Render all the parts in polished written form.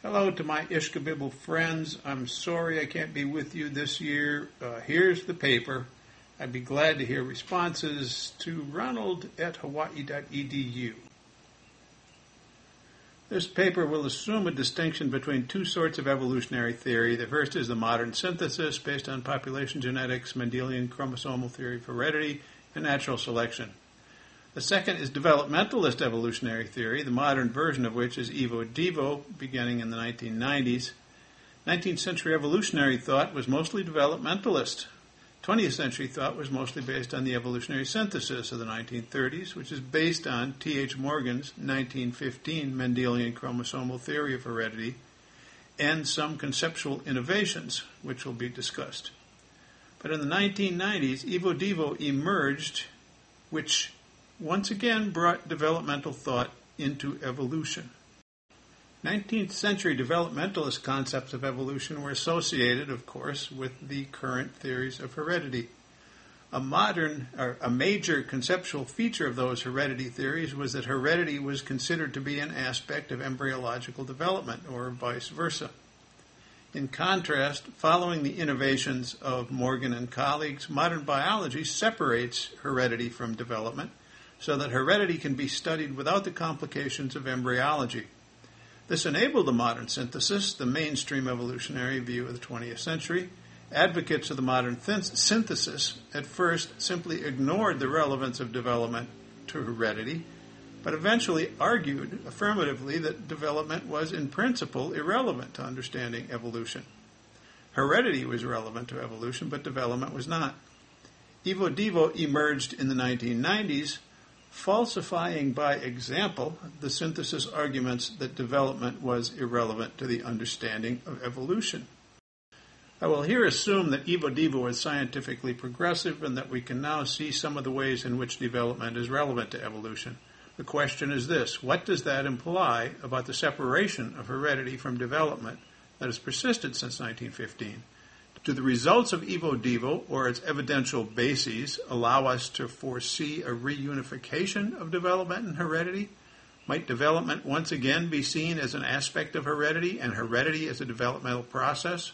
Hello to my Ishkabibble friends. I'm sorry I can't be with you this year. Here's the paper. I'd be glad to hear responses to ronald@hawaii.edu. This paper will assume a distinction between two sorts of evolutionary theory. The first is the modern synthesis based on population genetics, Mendelian chromosomal theory of heredity, and natural selection. The second is developmentalist evolutionary theory, the modern version of which is Evo-Devo, beginning in the 1990s. 19th century evolutionary thought was mostly developmentalist. 20th century thought was mostly based on the evolutionary synthesis of the 1930s, which is based on T.H. Morgan's 1915 Mendelian chromosomal theory of heredity, and some conceptual innovations, which will be discussed. But in the 1990s, Evo-Devo emerged, which once again brought developmental thought into evolution. 19th century developmentalist concepts of evolution were associated, of course, with the current theories of heredity. A major conceptual feature of those heredity theories was that heredity was considered to be an aspect of embryological development, or vice versa. In contrast, following the innovations of Morgan and colleagues, modern biology separates heredity from development, so that heredity can be studied without the complications of embryology. This enabled the modern synthesis, the mainstream evolutionary view of the 20th century. Advocates of the modern synthesis at first simply ignored the relevance of development to heredity, but eventually argued affirmatively that development was in principle irrelevant to understanding evolution. Heredity was relevant to evolution, but development was not. Evo-Devo emerged in the 1990s, falsifying by example the synthesis arguments that development was irrelevant to the understanding of evolution. I will here assume that Evo-Devo is scientifically progressive and that we can now see some of the ways in which development is relevant to evolution. The question is this: what does that imply about the separation of heredity from development that has persisted since 1915? Do the results of Evo-Devo, or its evidential bases, allow us to foresee a reunification of development and heredity? Might development once again be seen as an aspect of heredity and heredity as a developmental process?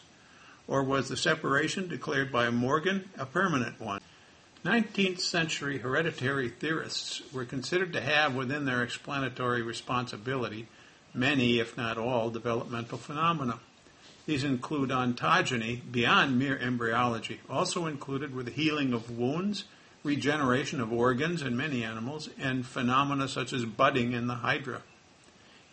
Or was the separation declared by Morgan a permanent one? 19th century hereditary theorists were considered to have within their explanatory responsibility many, if not all, developmental phenomena. These include ontogeny beyond mere embryology. Also included were the healing of wounds, regeneration of organs in many animals, and phenomena such as budding in the hydra.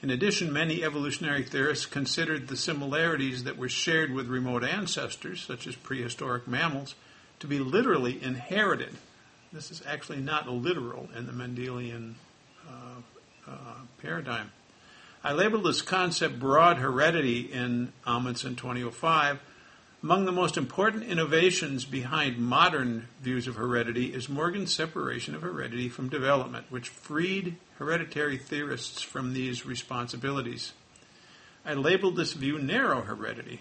In addition, many evolutionary theorists considered the similarities that were shared with remote ancestors, such as prehistoric mammals, to be literally inherited. This is actually not literal in the Mendelian paradigm. I labeled this concept broad heredity in Amundsen 2005. Among the most important innovations behind modern views of heredity is Morgan's separation of heredity from development, which freed hereditary theorists from these responsibilities. I labeled this view narrow heredity.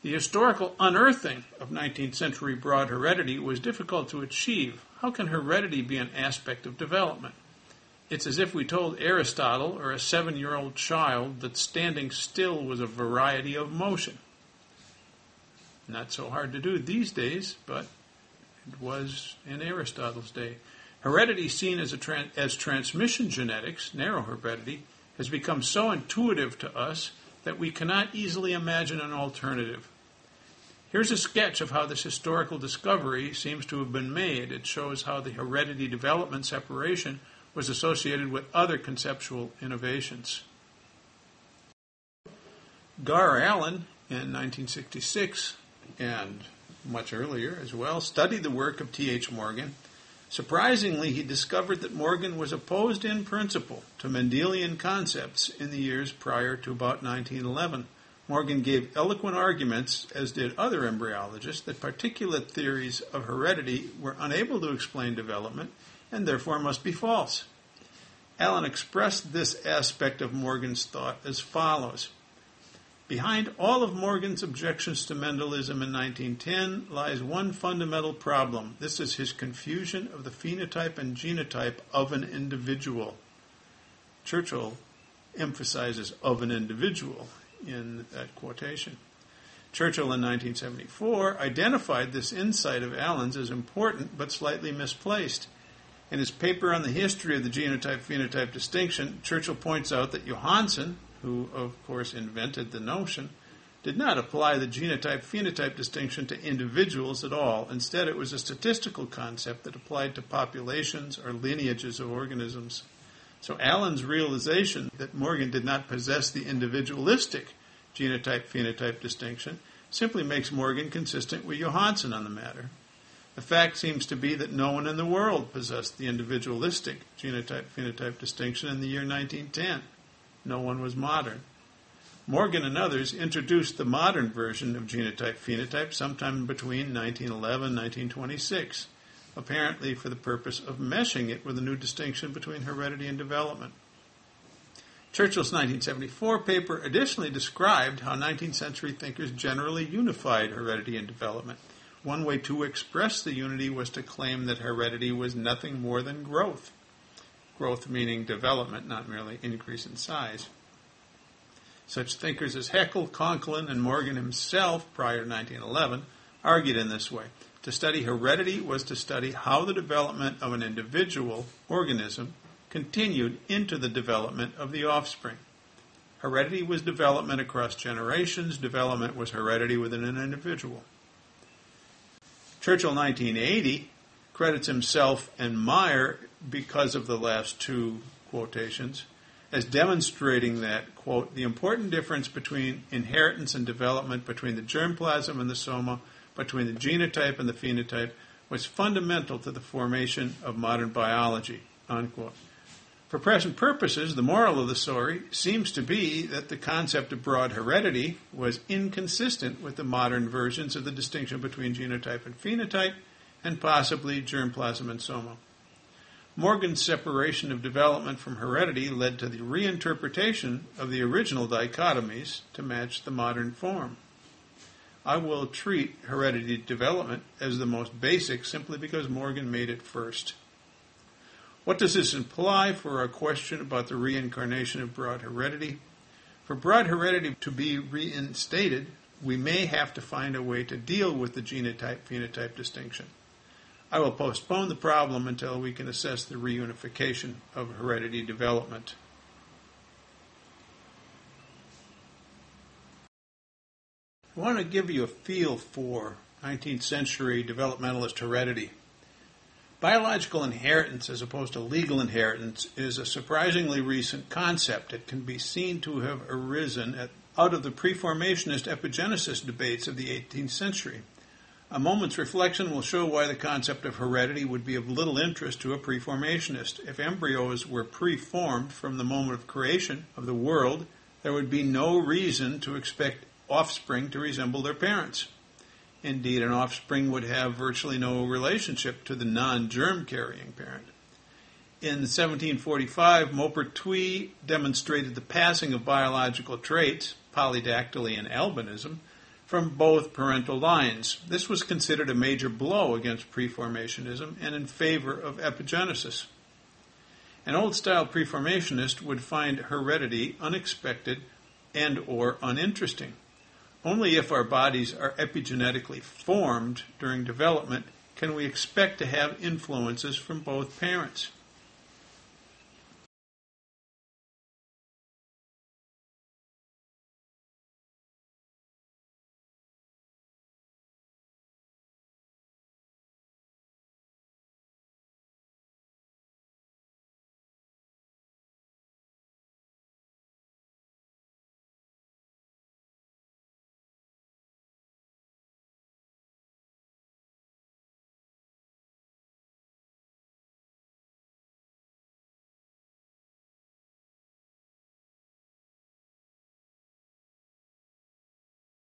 The historical unearthing of 19th century broad heredity was difficult to achieve. How can heredity be an aspect of development? It's as if we told Aristotle or a 7-year-old child that standing still was a variety of motion. Not so hard to do these days, but it was in Aristotle's day. Heredity, seen as transmission genetics, narrow heredity, has become so intuitive to us that we cannot easily imagine an alternative. Here's a sketch of how this historical discovery seems to have been made. It shows how the heredity development separation was associated with other conceptual innovations. Gar Allen, in 1966, and much earlier as well, studied the work of T.H. Morgan. Surprisingly, he discovered that Morgan was opposed in principle to Mendelian concepts in the years prior to about 1911. Morgan gave eloquent arguments, as did other embryologists, that particulate theories of heredity were unable to explain development and therefore must be false. Allen expressed this aspect of Morgan's thought as follows: behind all of Morgan's objections to Mendelism in 1910 lies one fundamental problem. This is his confusion of the phenotype and genotype of an individual. Churchill emphasizes of an individual in that quotation. Churchill in 1974 identified this insight of Allen's as important but slightly misplaced. In his paper on the history of the genotype-phenotype distinction, Churchill points out that Johansen, who of course invented the notion, did not apply the genotype-phenotype distinction to individuals at all. Instead, it was a statistical concept that applied to populations or lineages of organisms. So Allen's realization that Morgan did not possess the individualistic genotype-phenotype distinction simply makes Morgan consistent with Johansen on the matter. The fact seems to be that no one in the world possessed the individualistic genotype-phenotype distinction in the year 1910. No one was modern. Morgan and others introduced the modern version of genotype-phenotype sometime between 1911 and 1926, apparently for the purpose of meshing it with a new distinction between heredity and development. Churchill's 1974 paper additionally described how 19th century thinkers generally unified heredity and development. One way to express the unity was to claim that heredity was nothing more than growth. Growth meaning development, not merely increase in size. Such thinkers as Haeckel, Conklin, and Morgan himself, prior to 1911, argued in this way. To study heredity was to study how the development of an individual organism continued into the development of the offspring. Heredity was development across generations. Development was heredity within an individual. Churchill, 1980, credits himself and Meyer, because of the last two quotations, as demonstrating that, quote, the important difference between inheritance and development between the germplasm and the soma, between the genotype and the phenotype, was fundamental to the formation of modern biology, unquote. For present purposes, the moral of the story seems to be that the concept of broad heredity was inconsistent with the modern versions of the distinction between genotype and phenotype, and possibly germplasm and soma. Morgan's separation of development from heredity led to the reinterpretation of the original dichotomies to match the modern form. I will treat heredity development as the most basic simply because Morgan made it first. What does this imply for our question about the reincarnation of broad heredity? For broad heredity to be reinstated, we may have to find a way to deal with the genotype-phenotype distinction. I will postpone the problem until we can assess the reunification of heredity development. I want to give you a feel for 19th century developmentalist heredity. Biological inheritance, as opposed to legal inheritance, is a surprisingly recent concept. It can be seen to have arisen out of the preformationist epigenesis debates of the 18th century. A moment's reflection will show why the concept of heredity would be of little interest to a preformationist. If embryos were preformed from the moment of creation of the world, there would be no reason to expect offspring to resemble their parents. Indeed, an offspring would have virtually no relationship to the non-germ-carrying parent. In 1745, Maupertuis demonstrated the passing of biological traits, polydactyly and albinism, from both parental lines. This was considered a major blow against preformationism and in favor of epigenesis. An old-style preformationist would find heredity unexpected and or uninteresting. Only if our bodies are epigenetically formed during development can we expect to have influences from both parents.